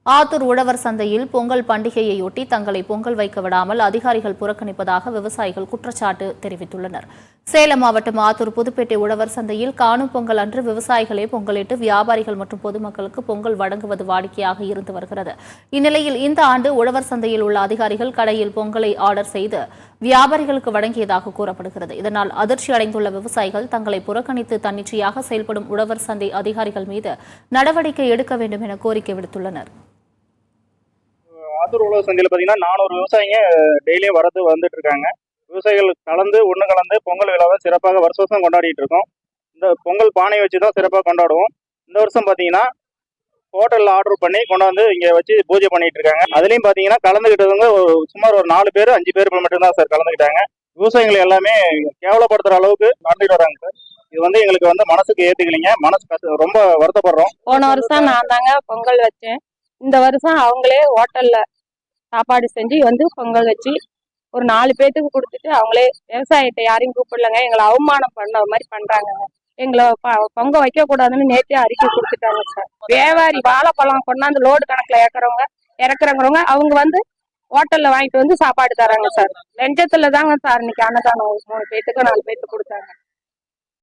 ஆத்தூர் உழவர் சந்தையில் பொங்கல் பண்டிகையையொட்டி தங்களை பொங்கல் வைக்க விடாமல் அதிகாரிகள் புறக்கணிப்பதாக விவசாயிகள் குற்றச்சாட்டு தெரிவித்துள்ளனர். சேலம் மாவட்டம் ஆத்தூர் புதுப்பேட்டை உழவர் சந்தையில் காணும் பொங்கல் அன்று விவசாயிகளே பொங்கலிட்டு வியாபாரிகள் மற்றும் பொதுமக்களுக்கு பொங்கல் வழங்குவது வாடிக்கையாக இருந்து வருகிறது. இந்நிலையில் இந்த ஆண்டு உழவர் சந்தையில் உள்ள அதிகாரிகள் கடையில் பொங்கலை ஆர்டர் செய்து வியாபாரிகளுக்கு வழங்கியதாக கூறப்படுகிறது. இதனால் அதிர்ச்சி அடைந்துள்ள விவசாயிகள் தங்களை புறக்கணித்து தன்னிச்சையாக செயல்படும் உழவர் சந்தை அதிகாரிகள் மீது நடவடிக்கை எடுக்க வேண்டும் என கோரிக்கை விடுத்துள்ளனர். ஆத்தூர் உழவர் சந்தையில் பார்த்தீங்கன்னா 400 விவசாயிங்க டெய்லியும் வந்துட்டு இருக்காங்க. விவசாயிகள் கலந்து பொங்கல் விழாவை சிறப்பாக வருஷம் கொண்டாடிட்டு இருக்கோம். இந்த பொங்கல் பானை வச்சு தான் சிறப்பாக கொண்டாடுவோம். இந்த வருஷம் பார்த்தீங்கன்னா ஹோட்டலில் ஆர்டர் பண்ணி கொண்டாந்து இங்கே வச்சு பூஜை பண்ணிட்டு இருக்காங்க. அதுலேயும் பார்த்தீங்கன்னா கலந்துக்கிட்டவங்க சுமார் ஒரு 4 பேர் 5 பேர் மட்டும்தான் சார் கலந்துக்கிட்டாங்க. விவசாயிகள் எல்லாமே கேவலப்படுத்துற அளவுக்கு நடந்துட்டு வராங்க சார். இது எங்களுக்கு மனசுக்கு ஏத்துக்கலைங்க. மனசு ரொம்ப வருத்தப்படுறோம். போன வருஷம் நான் தாங்க பொங்கல் வச்சேன். இந்த வருஷம் அவங்களே ஹோட்டல்ல சாப்பாடு செஞ்சு பொங்கல் வச்சு ஒரு 4 பேத்துக்கு கொடுத்துட்டு அவங்களே விவசாயத்தை யாரையும் கூப்பிடலங்க. எங்களை அவமானம் பண்ண மாதிரி பண்றாங்க. எங்களை பொங்க வைக்க கூடாதுன்னு நேற்றே அறிக்கை கொடுத்துட்டாங்க சார். வியாபாரி வாழைப்பழம் கொண்டாந்து லோடு கணக்குல இறக்குறவங்க அவங்க ஹோட்டல்ல வாங்கிட்டு சாப்பாடு தராங்க சார். லஞ்சத்துல தாங்க சார் இன்னைக்கு அன்னதானம் 3 பேத்துக்கு 4 பேத்துக்கு கொடுத்தாங்க.